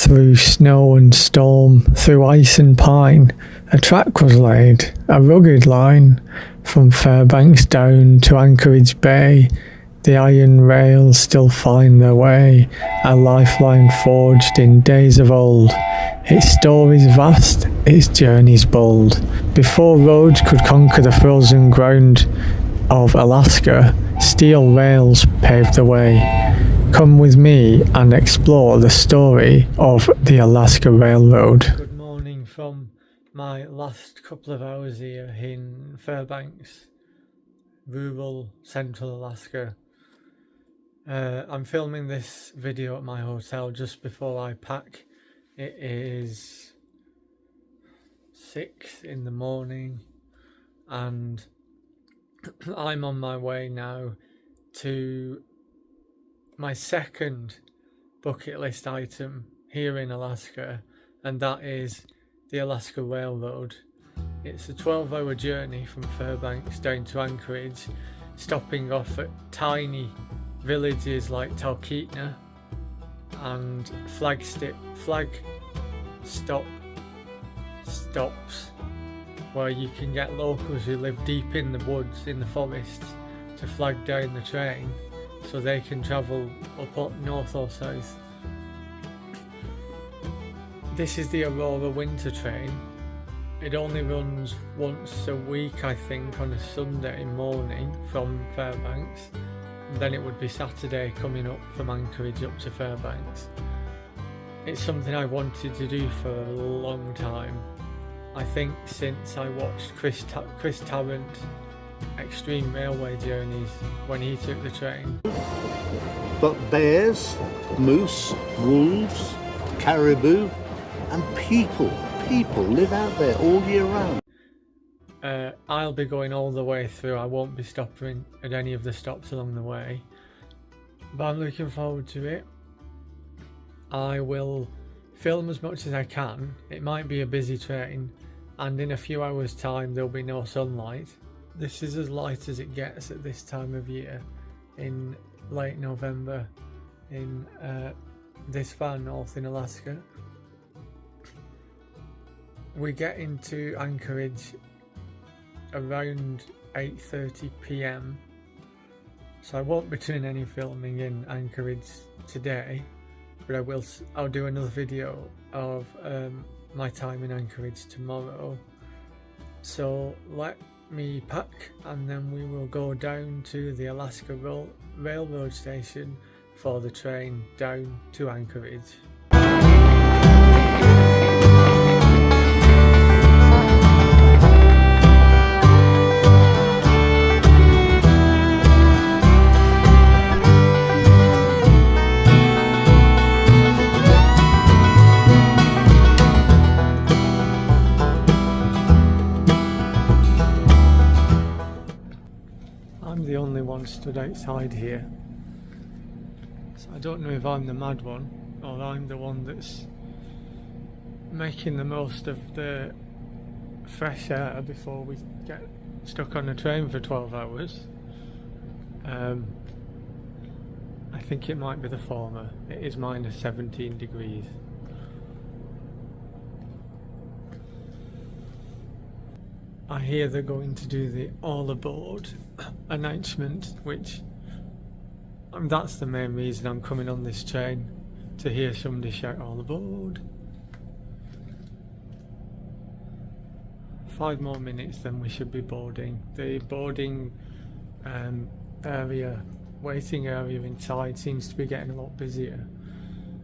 Through snow and storm, through ice and pine, a track was laid, a rugged line, from Fairbanks down to Anchorage Bay. The iron rails still find their way, a lifeline forged in days of old. Its story's vast, its journey's bold. Before roads could conquer the frozen ground of Alaska, steel rails paved the way. Come with me and explore the story of the Alaska Railroad. Good morning from my last couple of hours here in Fairbanks, rural central Alaska. I'm filming this video at my hotel just before I pack. It is 6 in the morning and I'm on my way now to my second bucket list item here in Alaska, and that is the Alaska Railroad. It's a 12-hour journey from Fairbanks down to Anchorage, stopping off at tiny villages like Talkeetna and flag stops where you can get locals who live deep in the woods, in the forests, to flag down the train so they can travel up north or south. This is the Aurora winter train. It only runs once a week, I think, on a Sunday morning from Fairbanks. And then it would be Saturday coming up from Anchorage up to Fairbanks. It's something I wanted to do for a long time. I think since I watched Chris Tarrant Extreme Railway Journeys when he took the train. But bears, moose, wolves, caribou and people live out there all year round. I'll be going all the way through. I won't be stopping at any of the stops along the way, but I'm looking forward to it. I will film as much as I can. It might be a busy train, and in a few hours time there'll be no sunlight. This is as light as it gets at this time of year in late November in this far north in Alaska. We get into Anchorage around 8:30 p.m. so I won't be doing any filming in Anchorage today, but I'll do another video of my time in Anchorage tomorrow. So let me pack and then we will go down to the Alaska Railroad station for the train down to Anchorage. I'm the only one stood outside here, so I don't know if I'm the mad one or I'm the one that's making the most of the fresh air before we get stuck on a train for 12 hours. I think it might be the former. It is minus 17 degrees. I hear they're going to do the all aboard announcement, which that's the main reason I'm coming on this train, to hear somebody shout all aboard. 5 more minutes then we should be boarding. The boarding waiting area inside seems to be getting a lot busier,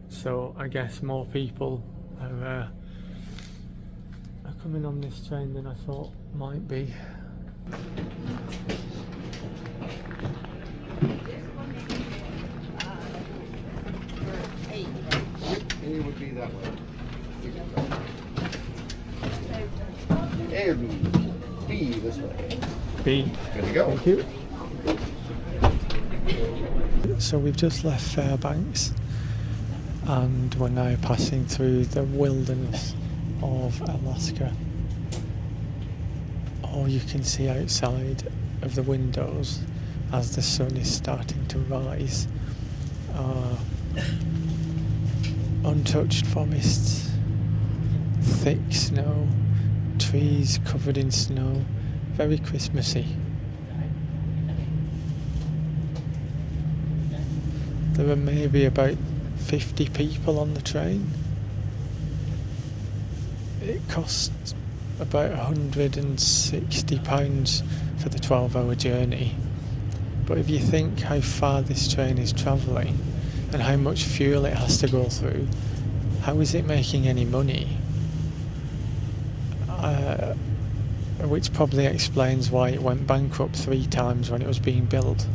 so I guess more people are coming on this train than I thought might be. A would be that way. A or B this way. B. Good to go. Thank you. So we've just left Fairbanks and we're now passing through the wilderness of Alaska. All you can see outside of the windows as the sun is starting to rise are untouched forests, thick snow, trees covered in snow, very Christmassy. There were maybe about 50 people on the train. It cost about £160 for the 12-hour journey. But if you think how far this train is travelling and how much fuel it has to go through, how is it making any money? Which probably explains why it went bankrupt 3 times when it was being built.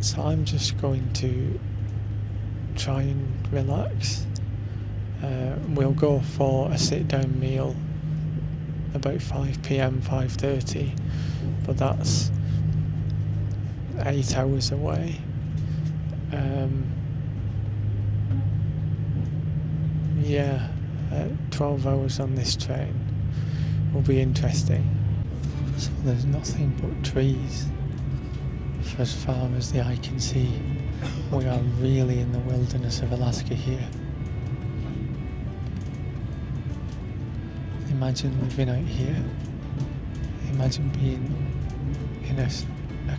So I'm just going to try and relax. We'll go for a sit-down meal about 5 p.m, 5:30, but that's 8 hours away. 12 hours on this train will be interesting. So there's nothing but trees for as far as the eye can see. We are really in the wilderness of Alaska here. Imagine living out here. Imagine being in a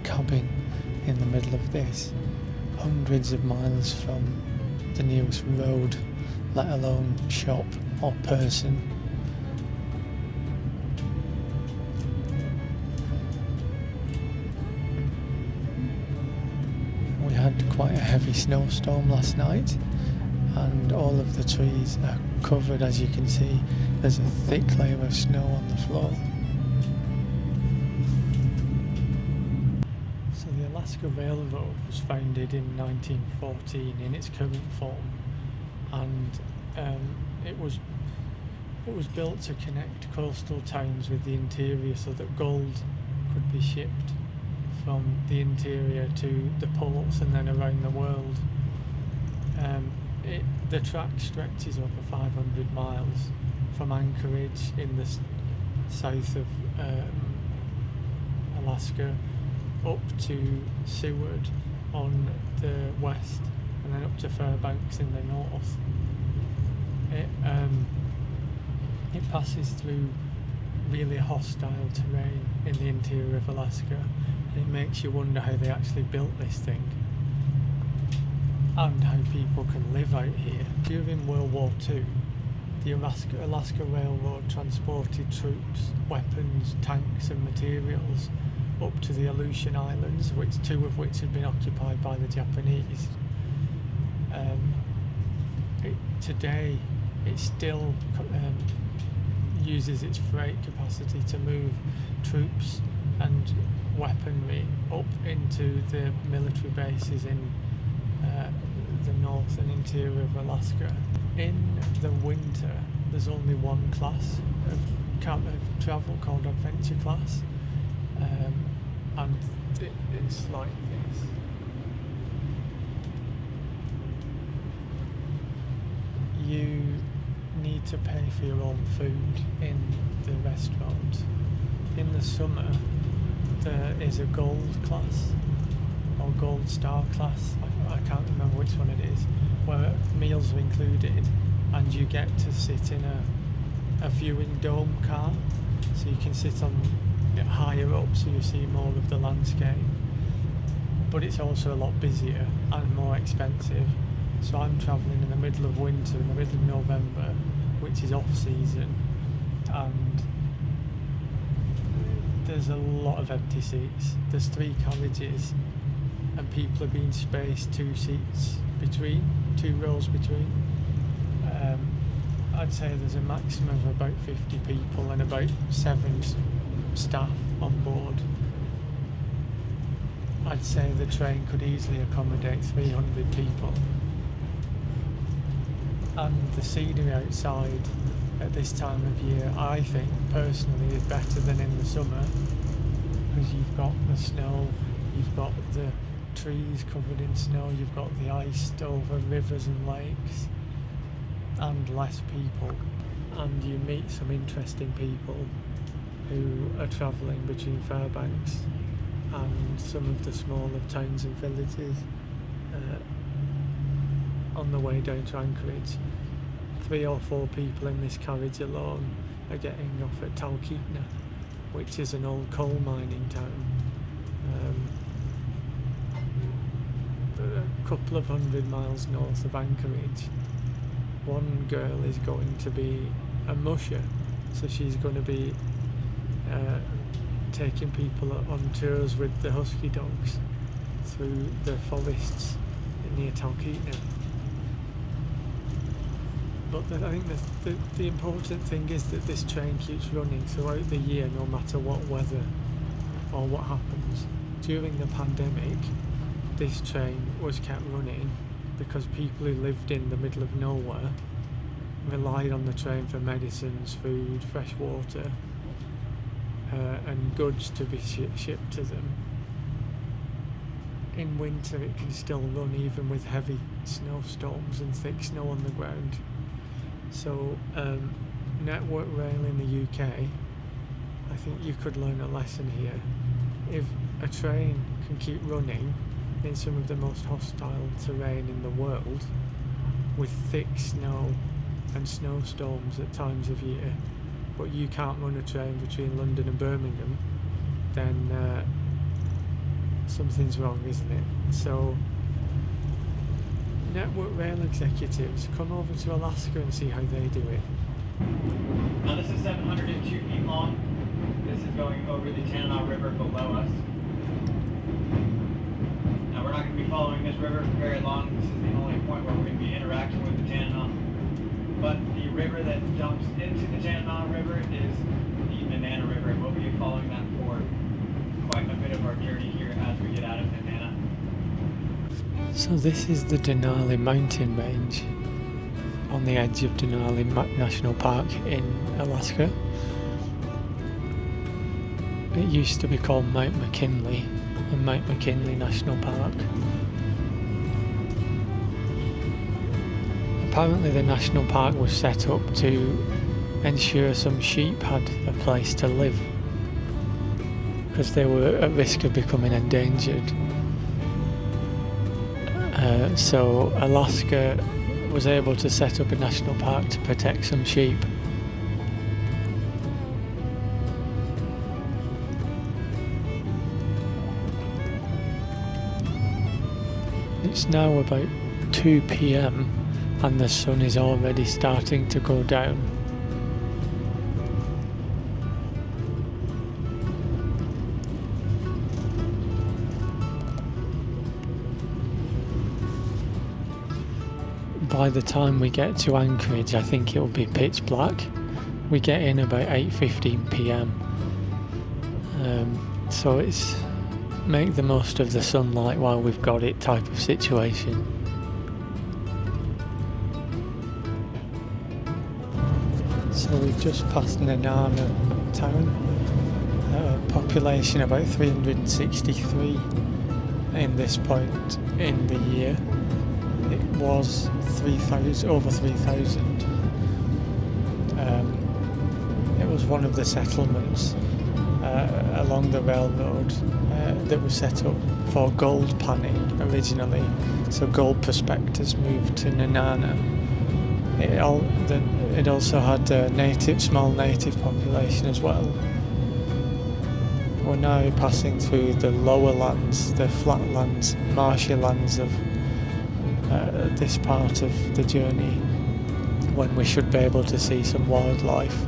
cabin in the middle of this, hundreds of miles from the nearest road, let alone shop or person. We had quite a heavy snowstorm last night, and all of the trees are covered, as you can see. There's a thick layer of snow on the floor. So the Alaska Railroad was founded in 1914 in its current form, and it was built to connect coastal towns with the interior so that gold could be shipped from the interior to the ports and then around the world. The track stretches over 500 miles from Anchorage in the south of Alaska up to Seward on the west, and then up to Fairbanks in the north. It passes through really hostile terrain in the interior of Alaska. It makes you wonder how they actually built this thing and how people can live out here. During World War II, the Alaska Railroad transported troops, weapons, tanks and materials up to the Aleutian Islands, two of which had been occupied by the Japanese. Today it still uses its freight capacity to move troops and weaponry up into the military bases in the north and interior of Alaska. In the winter, there's only one class of travel called adventure class, and it's like this. You need to pay for your own food in the restaurant. In the summer, there is a gold class or gold star class, I can't remember which one it is, where meals are included and you get to sit in a viewing dome car, so you can sit on higher up so you see more of the landscape, but it's also a lot busier and more expensive. So I'm travelling in the middle of winter, in the middle of November, which is off season, and there's a lot of empty seats. There's 3 carriages and people are being spaced 2 rows between. I'd say there's a maximum of about 50 people and about 7 staff on board. I'd say the train could easily accommodate 300 people. And the scenery outside at this time of year, I think personally, is better than in the summer, because you've got the snow, you've got the trees covered in snow, you've got the ice over rivers and lakes, and less people, and you meet some interesting people who are travelling between Fairbanks and some of the smaller towns and villages. on the way down to Anchorage. 3 or 4 people in this carriage alone are getting off at Talkeetna, which is an old coal mining town. A couple of 100 miles north of Anchorage. One girl is going to be a musher, so she's going to be taking people on tours with the husky dogs through the forests near Talkeetna. But I think the important thing is that this train keeps running throughout the year, no matter what weather or what happens. During the pandemic, this train was kept running because people who lived in the middle of nowhere relied on the train for medicines, food, fresh water, and goods to be shipped to them. In winter it can still run even with heavy snowstorms and thick snow on the ground. So Network Rail in the UK, I think you could learn a lesson here. If a train can keep running in some of the most hostile terrain in the world, with thick snow and snowstorms at times of year, but you can't run a train between London and Birmingham, then something's wrong, isn't it? So Network Rail executives, come over to Alaska and see how they do it. Now this is 702 feet long. This is going over the Tanana River below us. Now we're not going to be following this river for very long. This is the only point where we're going to be interacting with the Tanana. But the river that jumps into the Tanana River is the Nenana River, and we'll be following that for quite a bit of our journey here as we get out of Nenana. So this is the Denali mountain range on the edge of Denali National Park in Alaska. It used to be called Mount McKinley and Mount McKinley National Park. Apparently the national park was set up to ensure some sheep had a place to live because they were at risk of becoming endangered. So Alaska was able to set up a national park to protect some sheep. It's now about 2 p.m. and the sun is already starting to go down. By the time we get to Anchorage, I think it'll be pitch black. We get in about 8:15 p.m. So it's make the most of the sunlight while we've got it type of situation. So we've just passed Nenana town, population about 363 in this point in the year. It was 3,000, over 3,000. It was one of the settlements along the railroad that was set up for gold panning originally. So gold prospectors moved to Nenana. It also had a small native population as well. We're now passing through the lower lands, the flatlands, marshy lands of this part of the journey, when we should be able to see some wildlife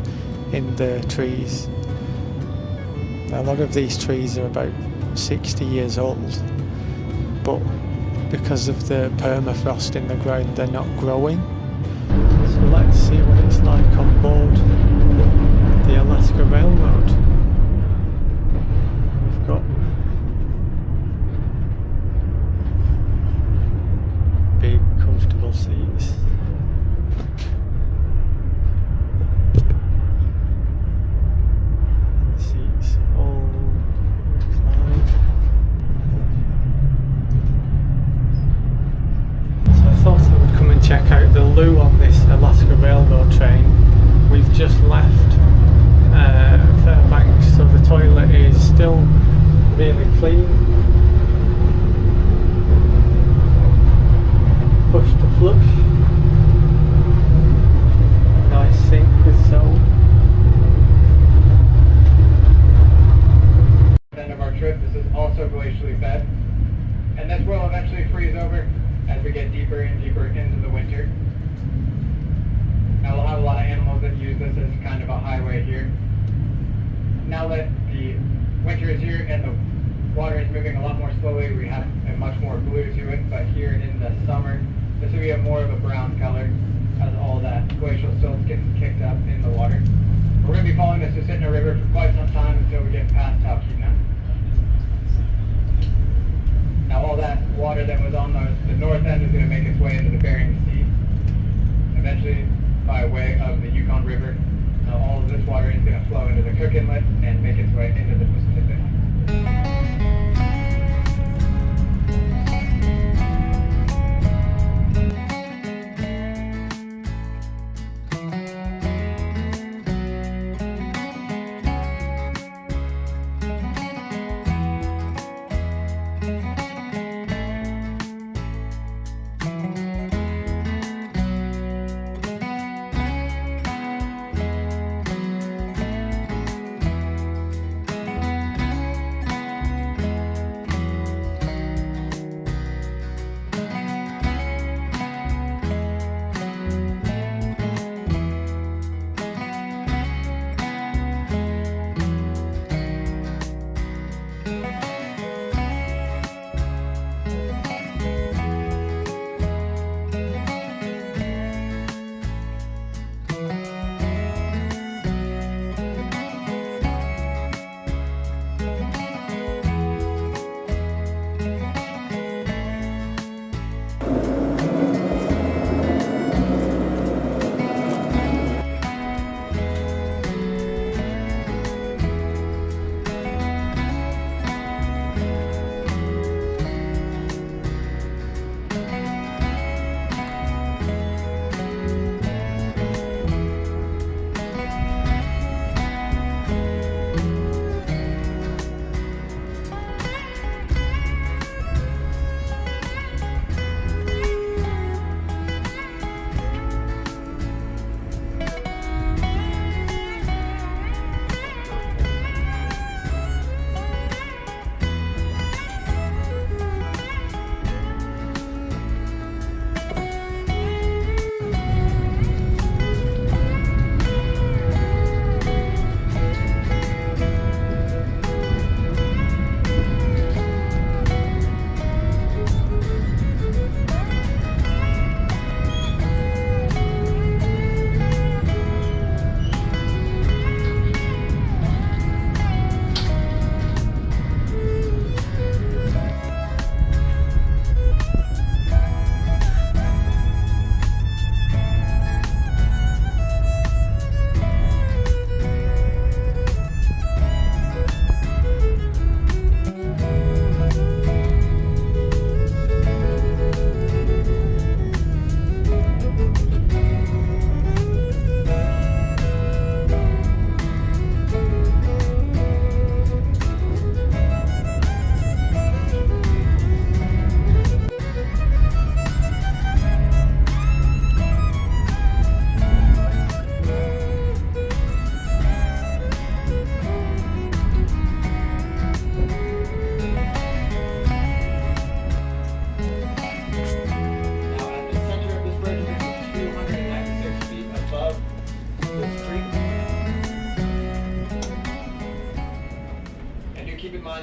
in the trees. A lot of these trees are about 60 years old, but because of the permafrost in the ground, they're not growing. So let's see what it's like on board the Alaska Railroad. We've got big, comfortable seats. The seats all recline. So I thought I would come and check out the loo on this Alaska Railroad train. We've just left Fairbanks, so the toilet is still really clean. Push to flush. Nice sink with salt. End of our trip, this is also glacially fed, and this will eventually freeze over as we get deeper and deeper into the winter. Now we'll have a lot of animals that use this as kind of a highway here. Now that the winter is here and the water is moving a lot more slowly, we have a much more blue to it, but here in the summer this will be a more of a brown color as all that glacial silt's getting kicked up in the water. We're going to be following this Susitna River for quite some time until we get past Talkeetna. Now all that water that was on the north end is going to make its way into the Bering Sea, eventually by way of the Yukon River. Now all of this water is going to flow into the Cook Inlet and make its way into the Pacific.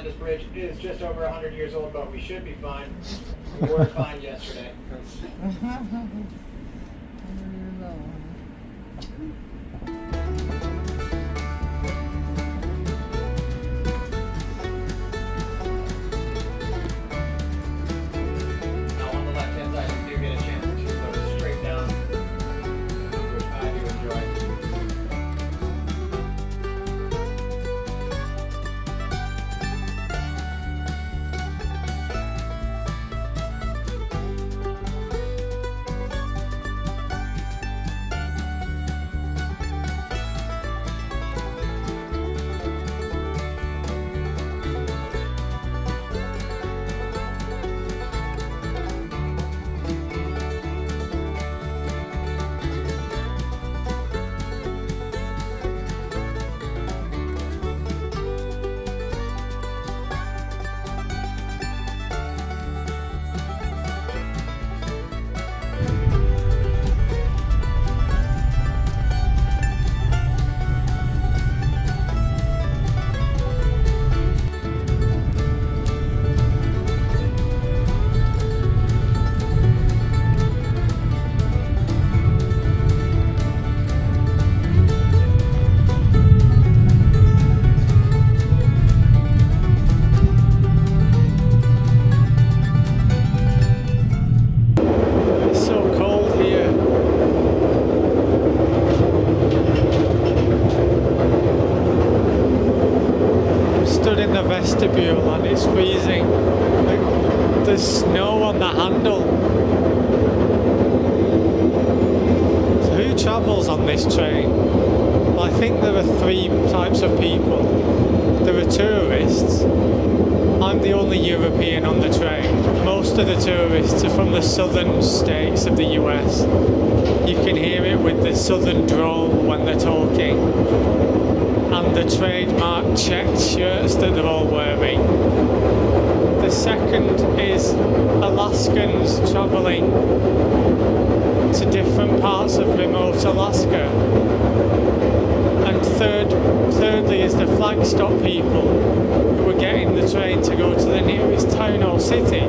This bridge is just over 100 years old, but we should be fine. We were fine yesterday. Now on the left-hand side, you do get a chance to go straight down, which I do enjoy. travels on this train? Well, I think there are three types of people. There are tourists. I'm the only European on the train. Most of the tourists are from the southern states of the US. You can hear it with the southern drawl when they're talking, and the trademark checked shirts that they're all wearing. The second is Alaskans travelling to different parts of remote Alaska. And thirdly is the flag stop people who are getting the train to go to the nearest town or city.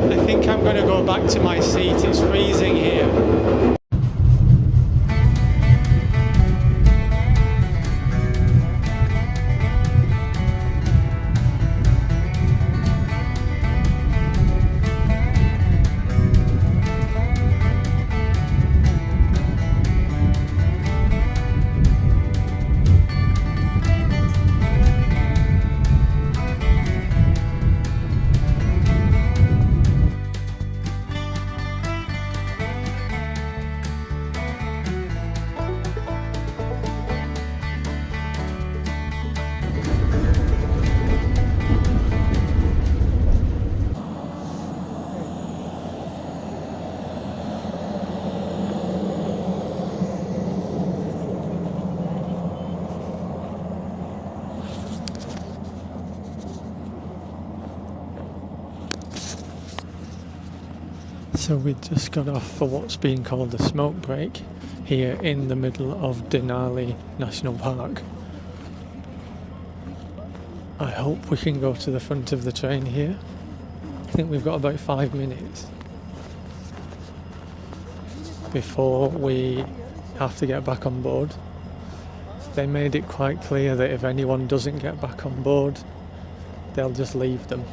I think I'm going to go back to my seat, it's freezing here. So we just got off for what's being called a smoke break here in the middle of Denali National Park. I hope we can go to the front of the train here. I think we've got about 5 minutes before we have to get back on board. They made it quite clear that if anyone doesn't get back on board, they'll just leave them.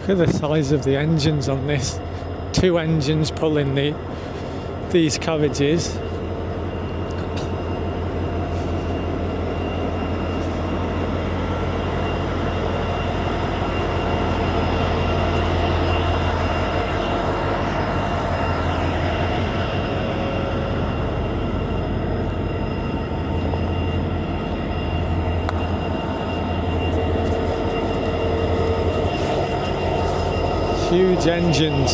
Look at the size of the engines on this. 2 engines pulling these carriages. Huge engines.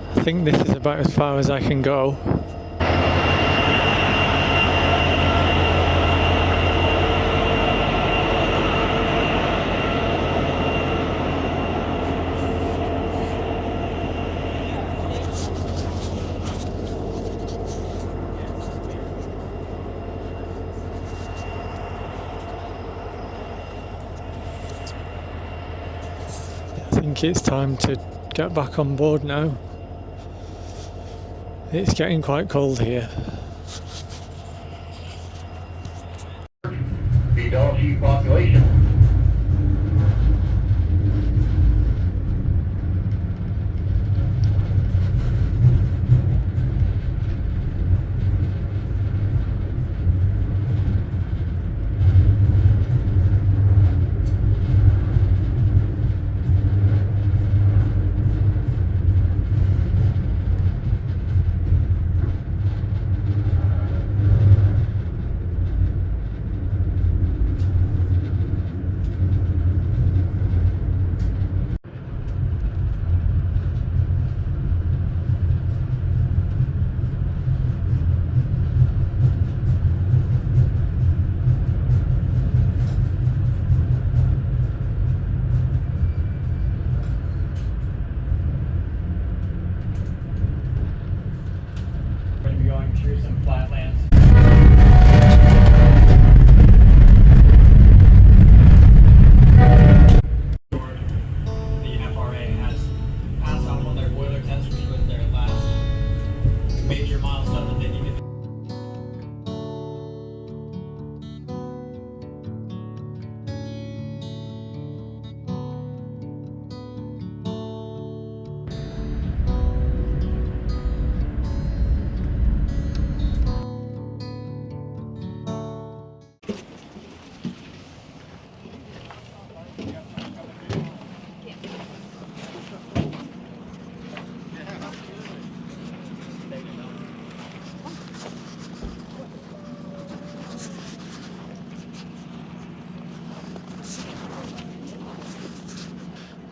I think this is about as far as I can go. I think it's time to get back on board now. It's getting quite cold here. The adult sheep population.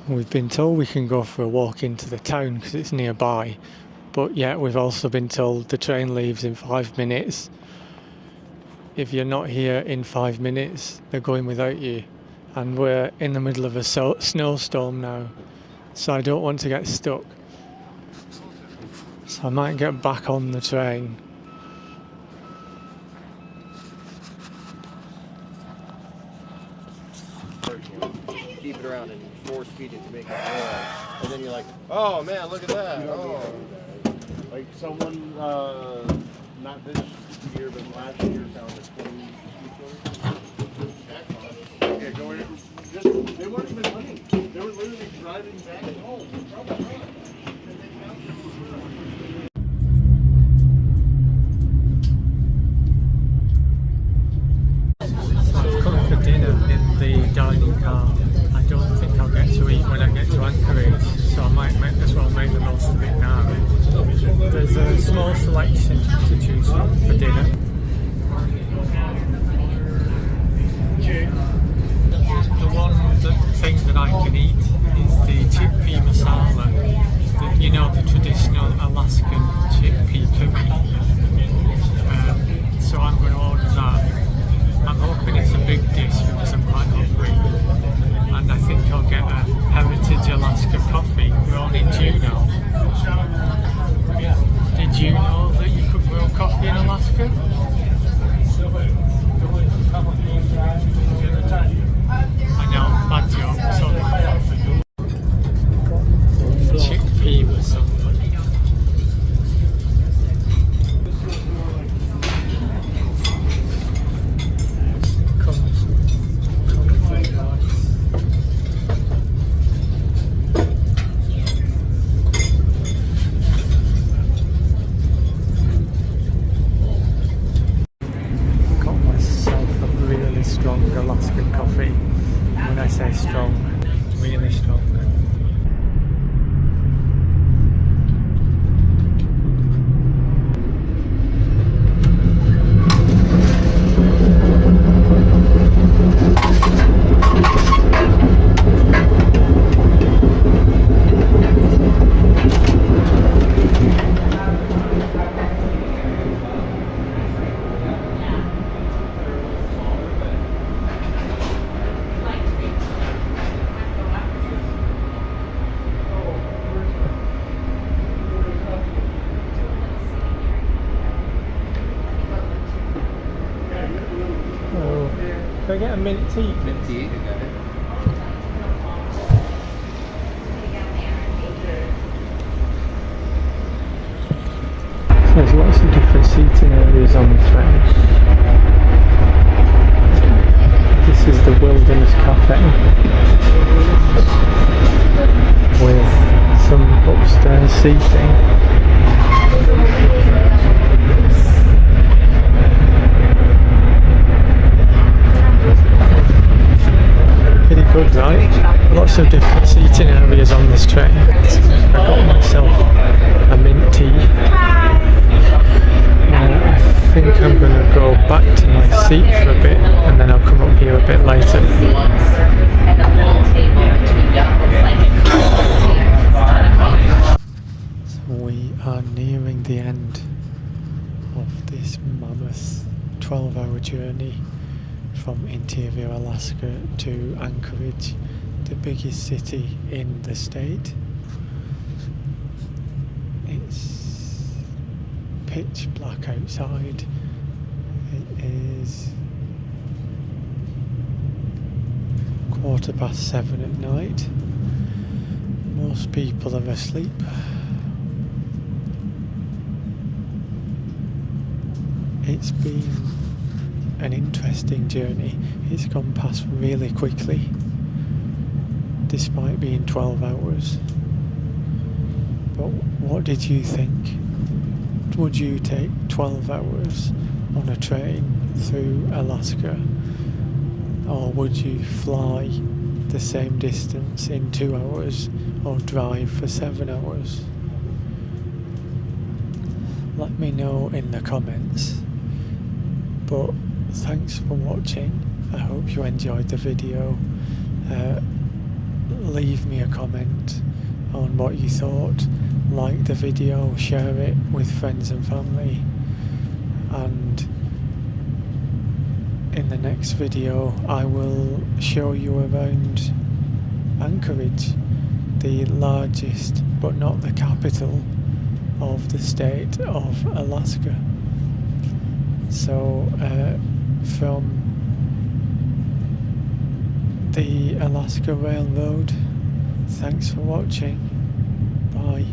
We've been told we can go for a walk into the town because it's nearby, but yet we've also been told the train leaves in 5 minutes. If you're not here in 5 minutes, they're going without you. And we're in the middle of a snowstorm now, so I don't want to get stuck. So I might get back on the train. Keep it around and force feed it to make it more. And then you're like, oh man, look at that. Oh. Like someone, not this year, but last year found a 20. Yeah, going in, just, they weren't even running. They were literally driving back home from the run. I've come for dinner in the dining car. I don't think I'll get to eat when I get to Anchorage, so I might as well make the most of it now. There's a small selection to choose from for dinner. The one thing that I can eat is the chickpea masala, you know, the traditional Alaskan chickpea curry. So I'm going to order that. I'm hoping it's a big dish because I'm quite hungry. And I think I'll get a Heritage Alaska coffee grown in Juneau. Did you know that you could grow coffee in Alaska? I know, bad joke, sorry. Chickpea masala. Strong Alaskan coffee. When I say strong, really strong. Can I get a mint tea? Mint tea, you got it. So there's lots of different seating areas on the train. This is the Wilderness Cafe with some upstairs seating. Pretty good, right? Lots of different seating areas on this train. I got myself a mint tea. I think I'm going to go back to my seat for a bit and then I'll come up here a bit later. So we are nearing the end of this mammoth 12-hour journey from interior Alaska to Anchorage, the biggest city in the state. It's pitch black outside. It is 7:15 at night. Most people are asleep. It's been an interesting journey. It's gone past really quickly, despite being 12 hours. But what did you think? Would you take 12 hours on a train through Alaska? Or would you fly the same distance in 2 hours or drive for 7 hours? Let me know in the comments. But thanks for watching. I hope you enjoyed the video. leave me a comment on what you thought. Like the video, share it with friends and family, and in the next video I will show you around Anchorage, the largest but not the capital of the state of Alaska. So from the Alaska Railroad, thanks for watching. Bye.